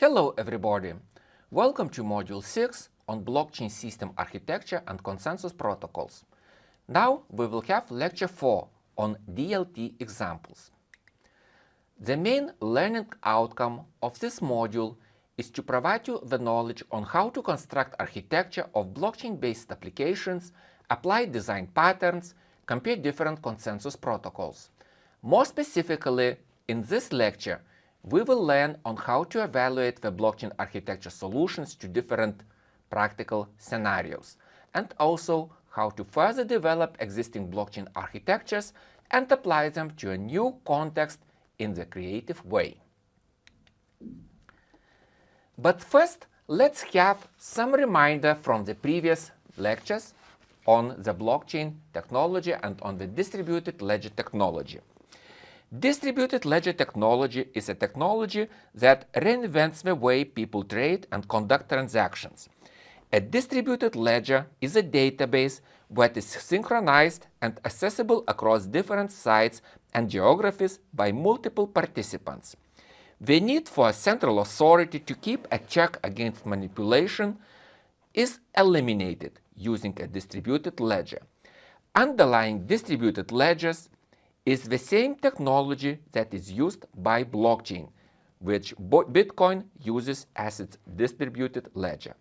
Hello everybody! Welcome to Module 6 on Blockchain System Architecture and Consensus Protocols. Now we will have Lecture 4 on DLT examples. The main learning outcome of this module is to provide you the knowledge on how to construct architecture of blockchain-based applications, apply design patterns, compare different consensus protocols. More specifically, in this lecture, we will learn on how to evaluate the blockchain architecture solutions to different practical scenarios, and also how to further develop existing blockchain architectures and apply them to a new context in the creative way. But first, let's have some reminder from the previous lectures on the blockchain technology and on the distributed ledger technology. Distributed ledger technology is a technology that reinvents the way people trade and conduct transactions. A distributed ledger is a database that is synchronized and accessible across different sites and geographies by multiple participants. The need for a central authority to keep a check against manipulation is eliminated using a distributed ledger. Underlying distributed ledgers is the same technology that is used by blockchain, which Bitcoin uses as its distributed ledger.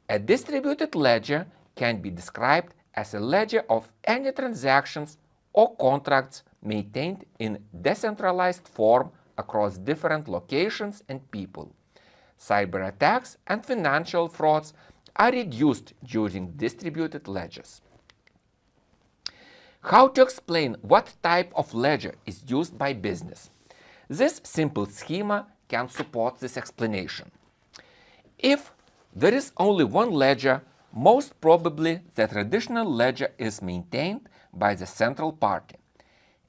A distributed ledger can be described as a ledger of any transactions or contracts maintained in decentralized form across different locations and people. Cyber attacks and financial frauds are reduced using distributed ledgers. How to explain what type of ledger is used by business? This simple schema can support this explanation. If there is only one ledger, most probably the traditional ledger is maintained by the central party.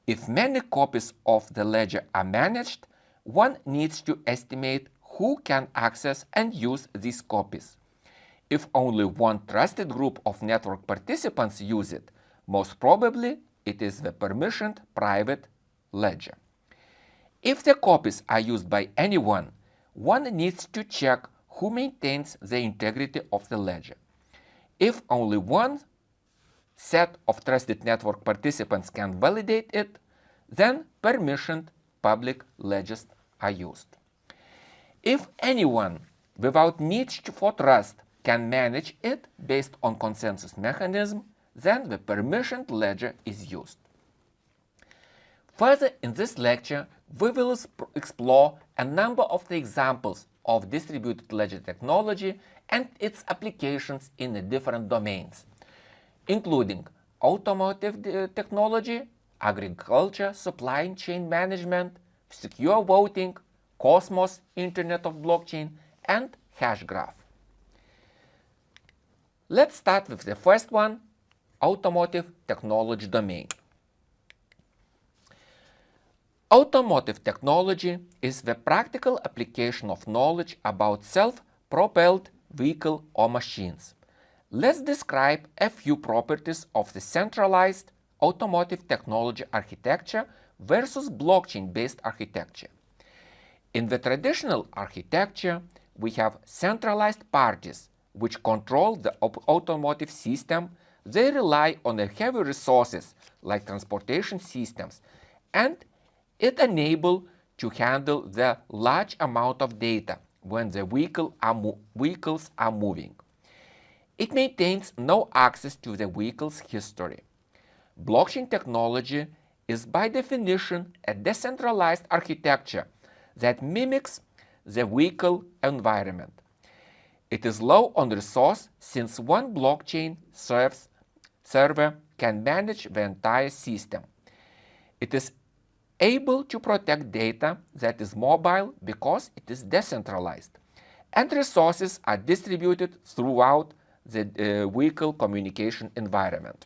If many copies of the ledger are managed, one needs to estimate who can access and use these copies. If only one trusted group of network participants use it, most probably it is the permissioned private ledger. If the copies are used by anyone, one needs to check who maintains the integrity of the ledger. If only one set of trusted network participants can validate it, then permissioned public ledgers are used. If anyone without need for trust can manage it based on consensus mechanism, then the permissioned ledger is used. Further in this lecture, we will explore a number of the examples of distributed ledger technology and its applications in the different domains, including automotive technology, agriculture, supply chain management, secure voting, Cosmos, Internet of Blockchain, and hash graph. Let's start with the first one, automotive technology domain. Automotive technology is the practical application of knowledge about self-propelled vehicle or machines. Let's describe a few properties of the centralized automotive technology architecture versus blockchain-based architecture. In the traditional architecture, we have centralized parties which control the automotive system. They rely on the heavy resources like transportation systems, and it enables to handle the large amount of data when the vehicles are moving. It maintains no access to the vehicle's history. Blockchain technology is by definition a decentralized architecture that mimics the vehicle environment. It is low on resource since one blockchain server can manage the entire system. It is able to protect data that is mobile because it is decentralized, and resources are distributed throughout the vehicle communication environment.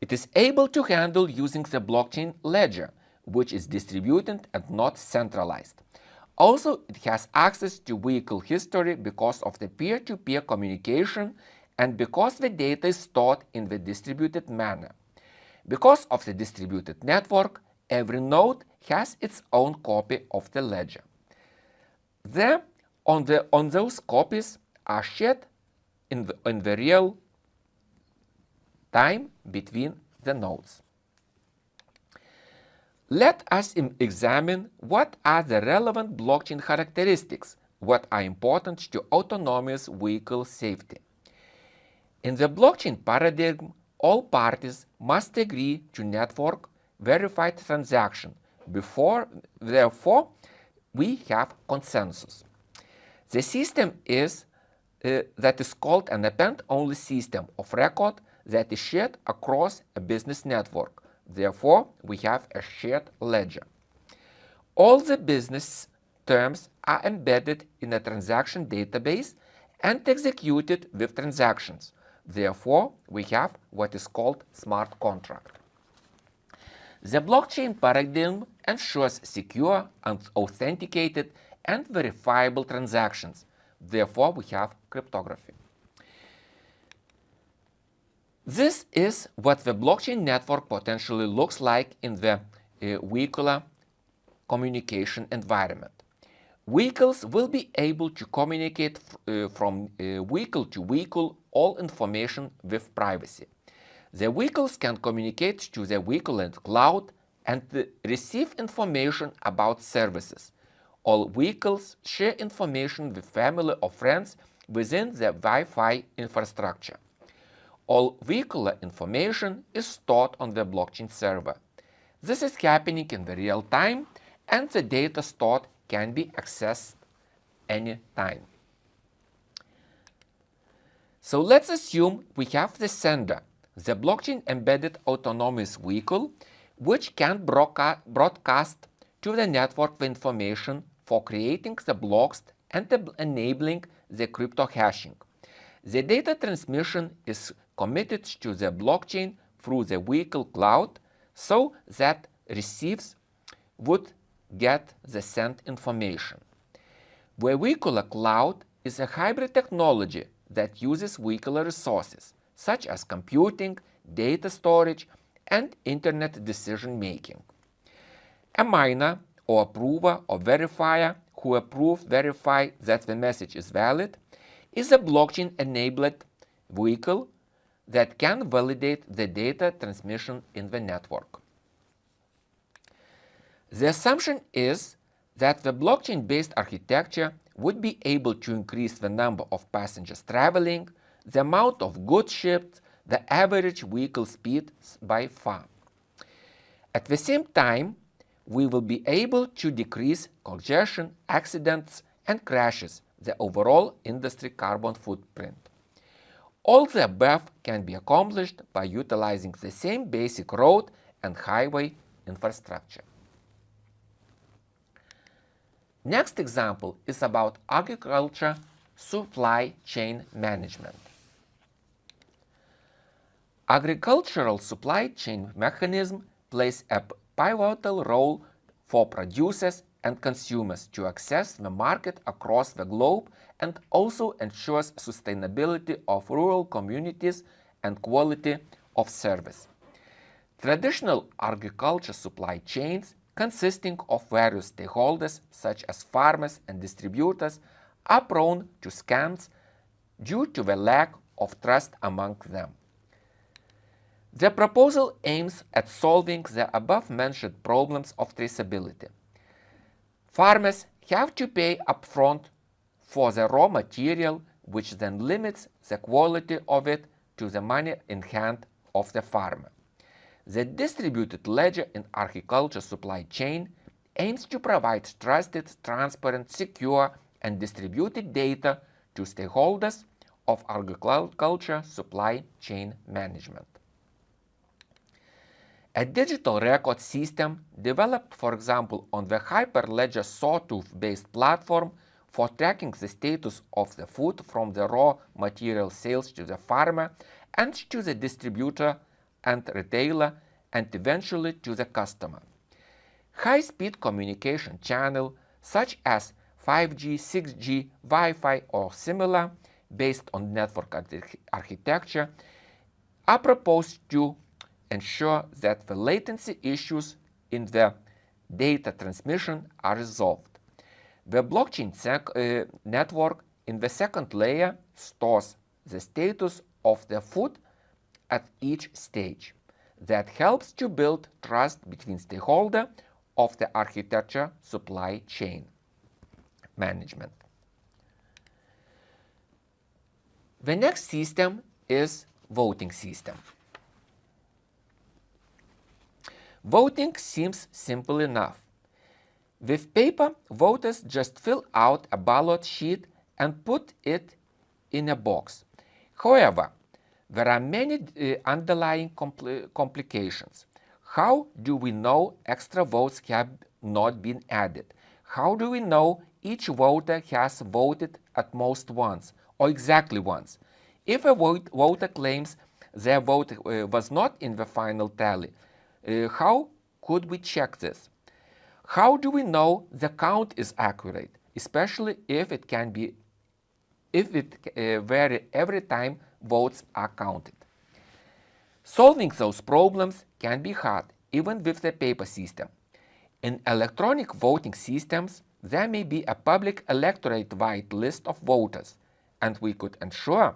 It is able to handle using the blockchain ledger, which is distributed and not centralized. Also, it has access to vehicle history because of the peer-to-peer communication and because the data is stored in the distributed manner. Because of the distributed network, every node has its own copy of the ledger. On those copies are shared in the real time between the nodes. Let us examine what are the relevant blockchain characteristics, what are important to autonomous vehicle safety. In the blockchain paradigm, all parties must agree to network verified transaction. Therefore, we have consensus. The system that is called an append-only system of record that is shared across a business network. Therefore, we have a shared ledger. All the business terms are embedded in a transaction database and executed with transactions. Therefore, we have what is called smart contract. The blockchain paradigm ensures secure and authenticated and verifiable transactions. Therefore, we have cryptography. This is what the blockchain network potentially looks like in the vehicular communication environment. Vehicles will be able to communicate from vehicle to vehicle all information with privacy. The vehicles can communicate to the vehicle and cloud and receive information about services. All vehicles share information with family or friends within the Wi-Fi infrastructure. All vehicular information is stored on the blockchain server. This is happening in the real time, and the data stored can be accessed anytime. So let's assume we have the sender, the blockchain embedded autonomous vehicle, which can broadcast to the network the information for creating the blocks and enabling the crypto hashing. The data transmission is committed to the blockchain through the vehicle cloud so that receives would get the sent information. The vehicular cloud is a hybrid technology that uses vehicular resources such as computing, data storage, and internet decision making. A miner or approver or verifier who verify that the message is valid is a blockchain-enabled vehicle that can validate the data transmission in the network. The assumption is that the blockchain-based architecture would be able to increase the number of passengers traveling, the amount of goods shipped, the average vehicle speed by far. At the same time, we will be able to decrease congestion, accidents, and crashes, the overall industry carbon footprint. All the above can be accomplished by utilizing the same basic road and highway infrastructure. Next example is about agriculture supply chain management. Agricultural supply chain mechanism plays a pivotal role for producers and consumers to access the market across the globe and also ensures sustainability of rural communities and quality of service. Traditional agriculture supply chains, consisting of various stakeholders such as farmers and distributors, are prone to scams due to the lack of trust among them. The proposal aims at solving the above-mentioned problems of traceability. Farmers have to pay upfront for the raw material, which then limits the quality of it to the money in hand of the farmer. The distributed ledger in agriculture supply chain aims to provide trusted, transparent, secure, and distributed data to stakeholders of agriculture supply chain management. A digital record system developed, for example, on the Hyperledger Sawtooth-based platform for tracking the status of the food from the raw material sales to the farmer and to the distributor and retailer and eventually to the customer. High-speed communication channel such as 5G, 6G, Wi-Fi or similar based on network architecture are proposed to ensure that the latency issues in the data transmission are resolved. The blockchain network in the second layer stores the status of the food at each stage. That helps to build trust between stakeholders of the architecture supply chain management. The next system is voting system. Voting seems simple enough. With paper, voters just fill out a ballot sheet and put it in a box. However, there are many underlying complications. How do we know extra votes have not been added? How do we know each voter has voted at most once, or exactly once? If a voter claims their vote was not in the final tally, how could we check this? How do we know the count is accurate, especially if it vary every time votes are counted? Solving those problems can be hard, even with the paper system. In electronic voting systems, there may be a public electorate-wide list of voters, and we could ensure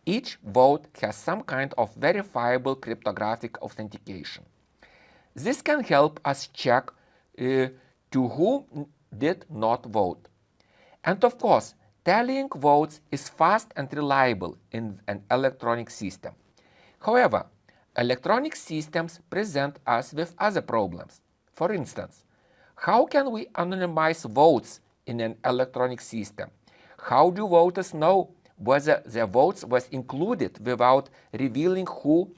each vote has some kind of verifiable cryptographic authentication. This can help us check to whom did not vote. And of course, tallying votes is fast and reliable in an electronic system. However, electronic systems present us with other problems. For instance, how can we anonymize votes in an electronic system? How do voters know whether their votes was included without revealing who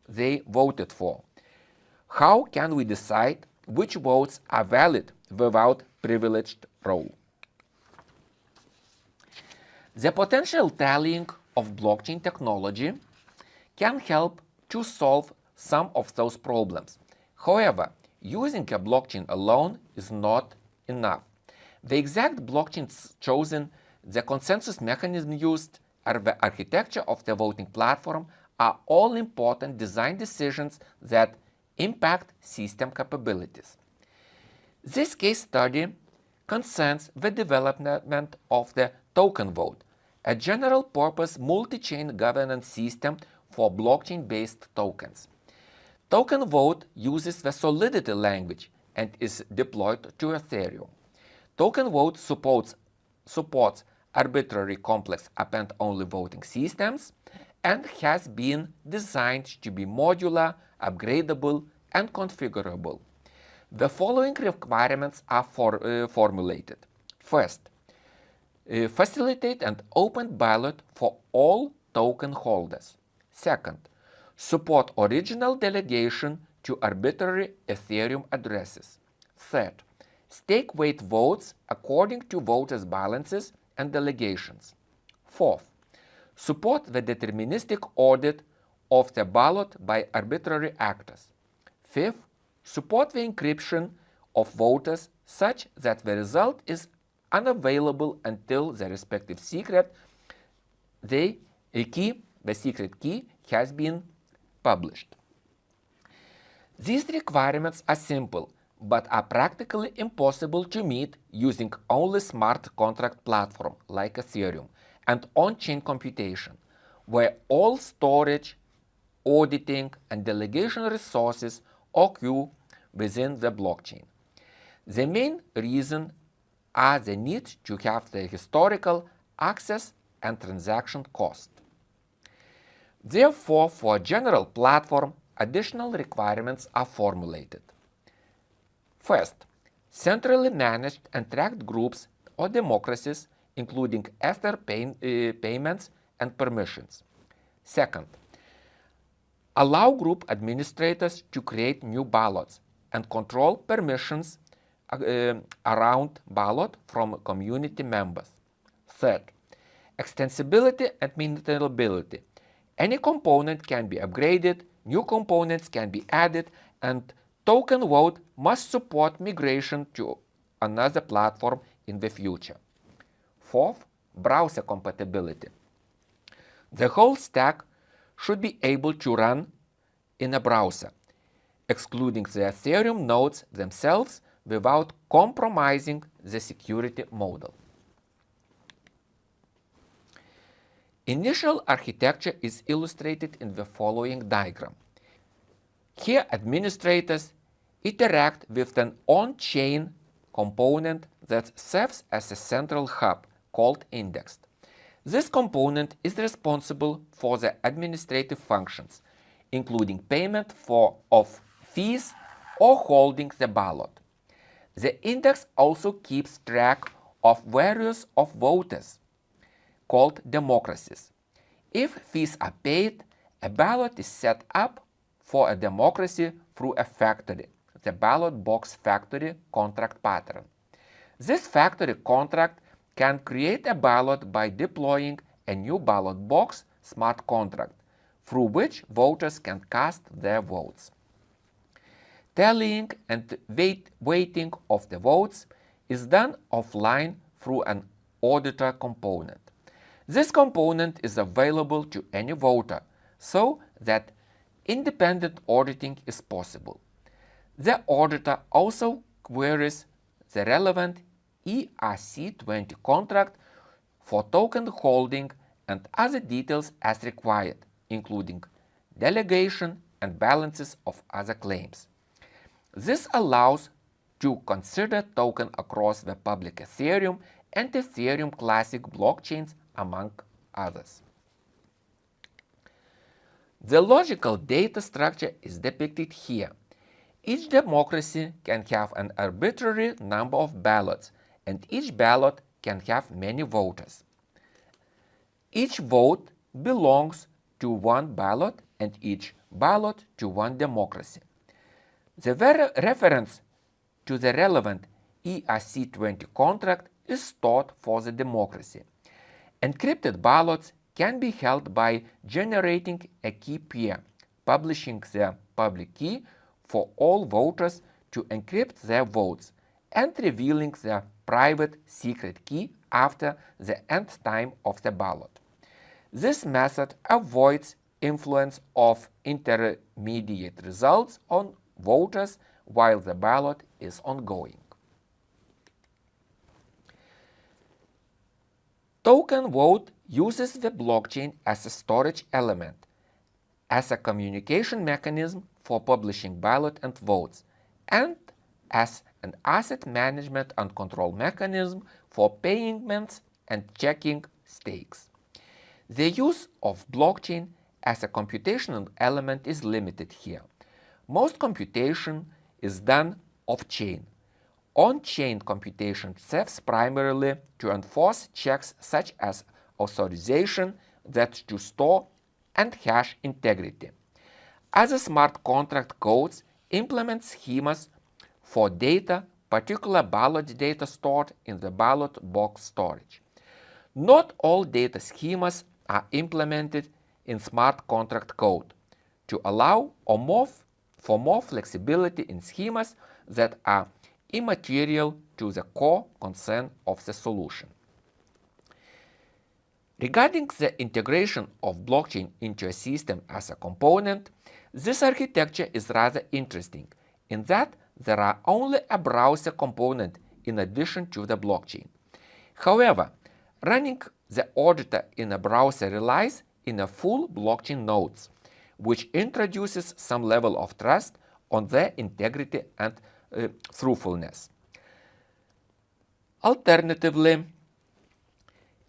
they voted for? How can we decide which votes are valid without privileged role? The potential tallying of blockchain technology can help to solve some of those problems. However, using a blockchain alone is not enough. The exact blockchains chosen, the consensus mechanism used, or the architecture of the voting platform are all important design decisions that impact system capabilities. This case study concerns the development of the token vote, a general-purpose multi-chain governance system for blockchain-based tokens. Token vote uses the Solidity language and is deployed to Ethereum. Token vote supports arbitrary complex append-only voting systems and has been designed to be modular, upgradable, and configurable. The following requirements are formulated. First, facilitate an open ballot for all token holders. Second, support original delegation to arbitrary Ethereum addresses. Third, stake weight votes according to voters' balances and delegations. Fourth, support the deterministic audit of the ballot by arbitrary actors. Fifth, support the encryption of voters such that the result is unavailable until the respective secret key has been published. These requirements are simple, but are practically impossible to meet using only smart contract platform like Ethereum and on-chain computation, where all storage, auditing, and delegation resources occur within the blockchain. The main reason are the need to have the historical access and transaction cost. Therefore, for a general platform, additional requirements are formulated. First, centrally managed and tracked groups or democracies, including Ether payments and permissions. Second, allow group administrators to create new ballots and control permissions around ballot from community members. Third, extensibility and maintainability. Any component can be upgraded, new components can be added, and token vote must support migration to another platform in the future. Fourth, browser compatibility. The whole stack should be able to run in a browser. Excluding the Ethereum nodes themselves, without compromising the security model. Initial architecture is illustrated in the following diagram. Here, administrators interact with an on-chain component that serves as a central hub called index. This component is responsible for the administrative functions, including payment of fees or holding the ballot. The index also keeps track of various of voters, called democracies. If fees are paid, a ballot is set up for a democracy through a factory, the ballot box factory contract pattern. This factory contract can create a ballot by deploying a new ballot box smart contract, through which voters can cast their votes. Tallying and weighting of the votes is done offline through an auditor component. This component is available to any voter, so that independent auditing is possible. The auditor also queries the relevant ERC-20 contract for token holding and other details as required, including delegation and balances of other claims. This allows to consider token across the public Ethereum and Ethereum Classic blockchains, among others. The logical data structure is depicted here. Each democracy can have an arbitrary number of ballots, and each ballot can have many voters. Each vote belongs to one ballot and each ballot to one democracy. The reference to the relevant ERC-20 contract is stored for the democracy. Encrypted ballots can be held by generating a key pair, publishing the public key for all voters to encrypt their votes, and revealing the private secret key after the end time of the ballot. This method avoids influence of intermediate results on voters while the ballot is ongoing. Token vote uses the blockchain as a storage element, as a communication mechanism for publishing ballot and votes, and as an asset management and control mechanism for payments and checking stakes. The use of blockchain as a computational element is limited here. Most computation is done off-chain. On-chain computation serves primarily to enforce checks such as authorization, that to store, and hash integrity. Other smart contract codes implement schemas for data, particular ballot data stored in the ballot box storage. Not all data schemas are implemented in smart contract code to allow for more flexibility in schemas that are immaterial to the core concern of the solution. Regarding the integration of blockchain into a system as a component, this architecture is rather interesting in that there are only a browser component in addition to the blockchain. However, running the auditor in a browser relies in a full blockchain nodes, which introduces some level of trust on their integrity and truthfulness. Alternatively,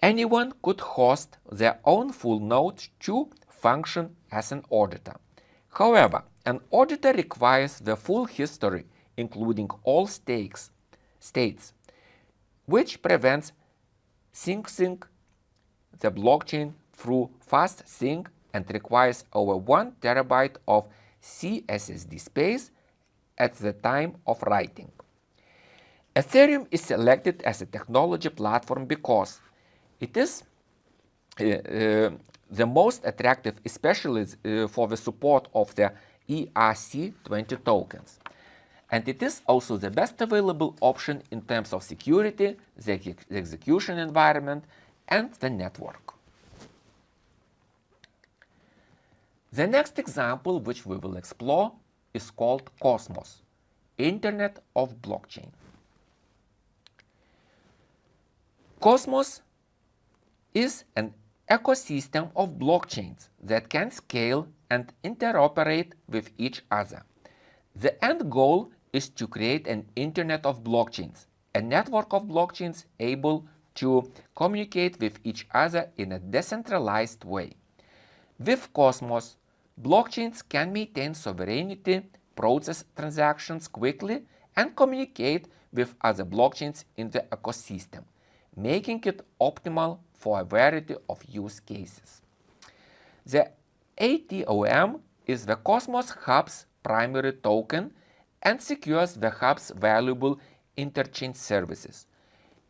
anyone could host their own full node to function as an auditor. However, an auditor requires the full history, including all states, which prevents syncing the blockchain through fast sync and requires over 1 terabyte of CSSD space at the time of writing. Ethereum is selected as a technology platform because it is the most attractive, especially for the support of the ERC-20 tokens. And it is also the best available option in terms of security, the execution environment, and the network. The next example which we will explore is called Cosmos. Internet of Blockchain. Cosmos is an ecosystem of blockchains that can scale and interoperate with each other. The end goal is to create an Internet of Blockchains, a network of blockchains able to communicate with each other in a decentralized way. With Cosmos, blockchains can maintain sovereignty, process transactions quickly, and communicate with other blockchains in the ecosystem, making it optimal for a variety of use cases. The ATOM is the Cosmos Hub's primary token and secures the hub's valuable interchain services.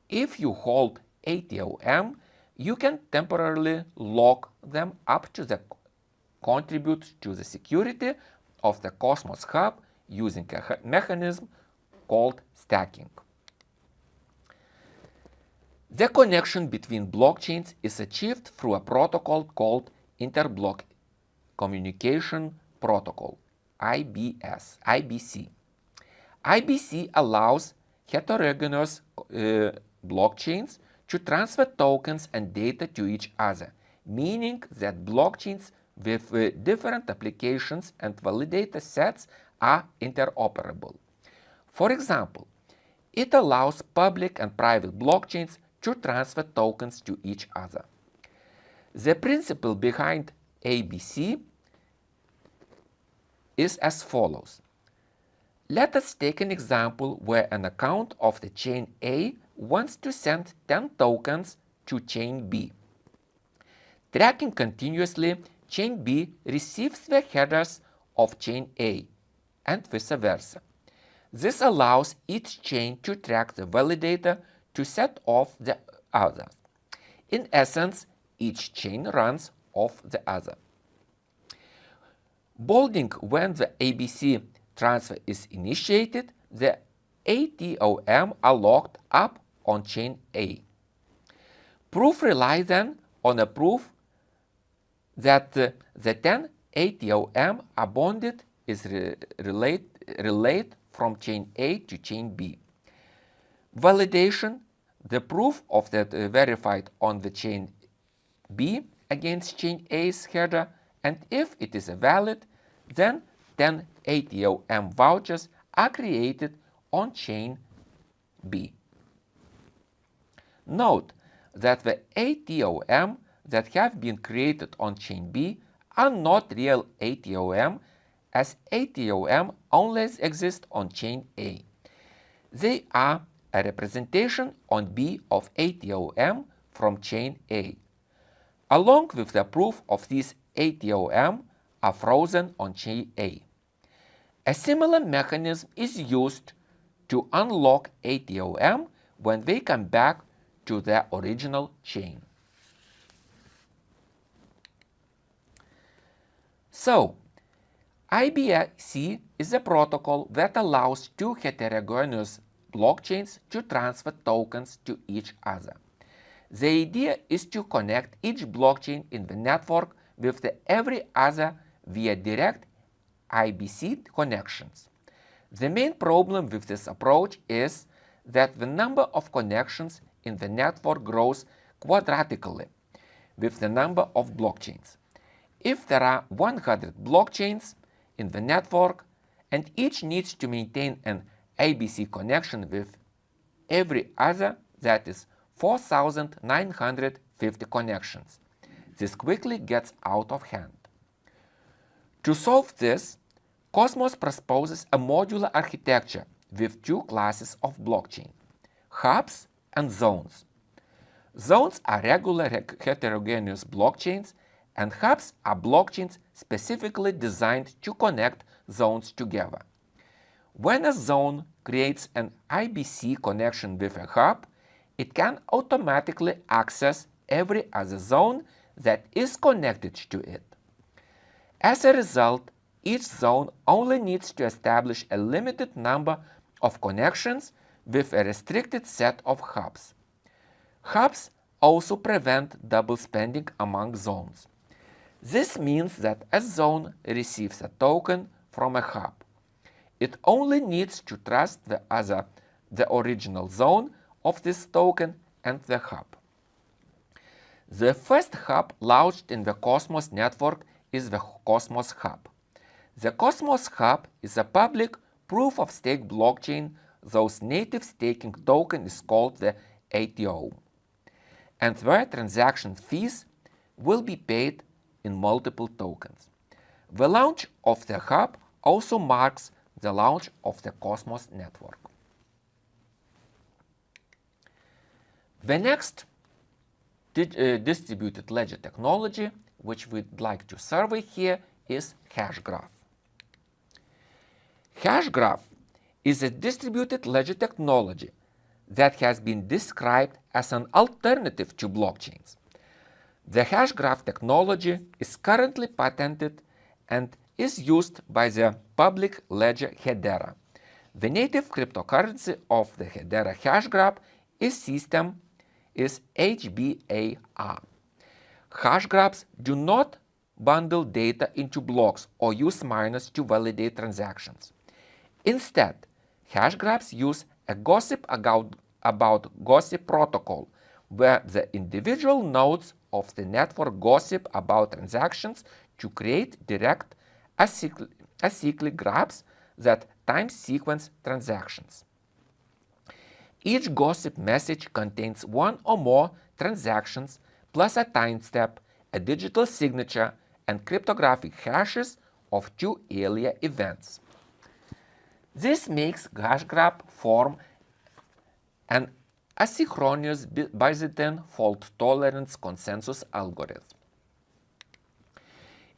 If you hold ATOM, you can temporarily lock them up to contribute to the security of the Cosmos Hub using a mechanism called stacking. The connection between blockchains is achieved through a protocol called Interblock Communication Protocol, IBC. IBC allows heterogeneous blockchains to transfer tokens and data to each other, meaning that blockchains with different applications and validator sets are interoperable. For example, it allows public and private blockchains to transfer tokens to each other. The principle behind ABC is as follows. Let us take an example where an account of the chain A wants to send 10 tokens to chain B. Tracking continuously, chain B receives the headers of chain A, and vice versa. This allows each chain to track the validator to set off the others. In essence, each chain runs off the other. Bolding when the ABC transfer is initiated, the ATOM are locked up on chain A. Proof relies then on a proof that the 10 ATOM are bonded is relayed from chain A to chain B. Validation, the proof of that verified on the chain B against chain A's header, and if it is valid, then 10 ATOM vouchers are created on chain B. Note that the ATOM that have been created on chain B are not real ATOM, as ATOM only exist on chain A. They are a representation on B of ATOM from chain A. Along with the proof of these ATOM are frozen on chain A. A similar mechanism is used to unlock ATOM when they come back to their original chain. So, IBC is a protocol that allows two heterogeneous blockchains to transfer tokens to each other. The idea is to connect each blockchain in the network with every other via direct IBC connections. The main problem with this approach is that the number of connections in the network grows quadratically with the number of blockchains. If there are 100 blockchains in the network and each needs to maintain an IBC connection with every other, that is 4,950 connections. This quickly gets out of hand. To solve this, Cosmos proposes a modular architecture with two classes of blockchain, hubs and zones. Zones are regular heterogeneous blockchains, and hubs are blockchains specifically designed to connect zones together. When a zone creates an IBC connection with a hub, it can automatically access every other zone that is connected to it. As a result, each zone only needs to establish a limited number of connections with a restricted set of hubs. Hubs also prevent double spending among zones. This means that a zone receives a token from a hub. It only needs to trust the original zone of this token and the hub. The first hub launched in the Cosmos network is the Cosmos Hub. The Cosmos Hub is a public proof-of-stake blockchain whose native staking token is called the ATO, and where transaction fees will be paid in multiple tokens. The launch of the hub also marks the launch of the Cosmos network. The next distributed ledger technology which we'd like to survey here is hash graph. Hash graph is a distributed ledger technology that has been described as an alternative to blockchains. The hash graph technology is currently patented and is used by the public ledger Hedera. The native cryptocurrency of the Hedera hash graph is HBAR. Hash graphs do not bundle data into blocks or use miners to validate transactions. Instead, hash graphs use a gossip about gossip protocol, where the individual nodes of the network gossip about transactions to create direct acyclic graphs that time sequence transactions. Each gossip message contains one or more transactions plus a timestamp, a digital signature, and cryptographic hashes of two earlier events. This makes hash graph form an asynchronous Byzantine fault tolerance consensus algorithm.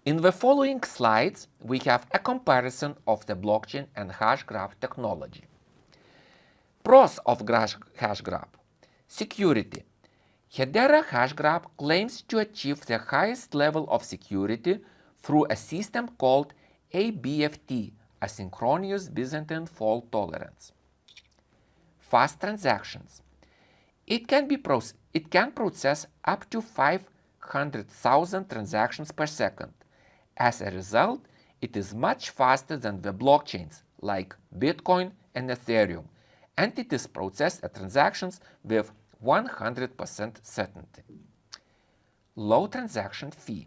In the following slides, we have a comparison of the blockchain and hash graph technology. Pros of hash graph. Security. Hedera hash graph claims to achieve the highest level of security through a system called ABFT, asynchronous Byzantine fault tolerance. Fast transactions. It can process up to 500,000 transactions per second. As a result, it is much faster than the blockchains like Bitcoin and Ethereum, and it is processed at transactions with 100% certainty. Low transaction fee.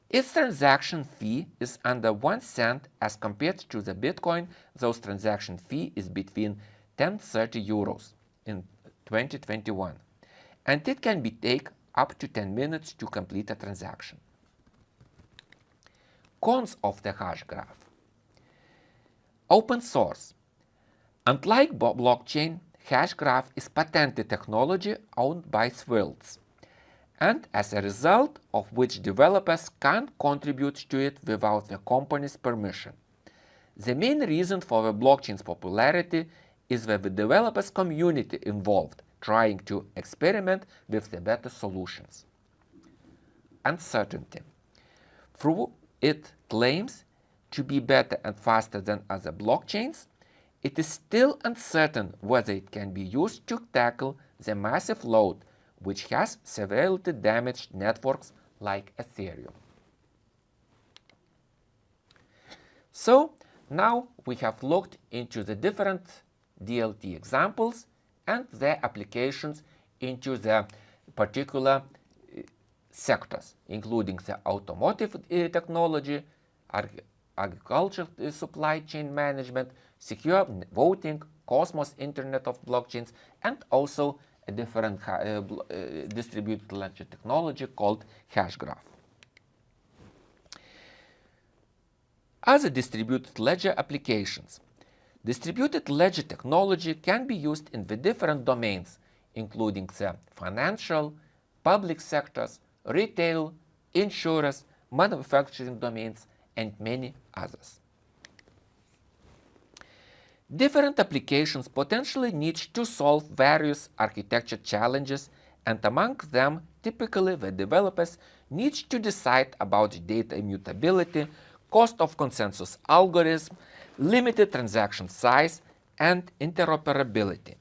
Its transaction fee is under 1 cent as compared to the Bitcoin, whose transaction fee is between 10 and 30 euros in 2021, and it can take up to 10 minutes to complete a transaction. Cons of the hash graph. Open source. Unlike blockchain, hash graph is patented technology owned by Swills, and as a result of which developers can't contribute to it without the company's permission. The main reason for the blockchain's popularity is the developers community involved trying to experiment with the better solutions. Uncertainty. Through it claims to be better and faster than other blockchains, it is still uncertain whether it can be used to tackle the massive load which has severely damaged networks like Ethereum. So now we have looked into the different DLT examples and their applications into the particular sectors, including the automotive technology, agriculture supply chain management, secure voting, Cosmos Internet of Blockchains, and also a different distributed ledger technology called hash graph. Other distributed ledger applications. Distributed ledger technology can be used in the different domains, including the financial, public sectors, retail, insurance, manufacturing domains, and many others. Different applications potentially need to solve various architecture challenges, and among them, typically the developers need to decide about data immutability, cost of consensus algorithm, limited transaction size, and interoperability.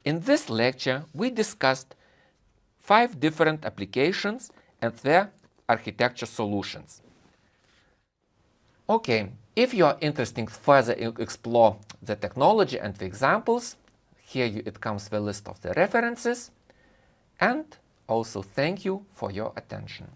In this lecture, we discussed 5 different applications and their architecture solutions. Okay, If you are interested further explore the technology and the examples, here it comes the list of the references. And also thank you for your attention.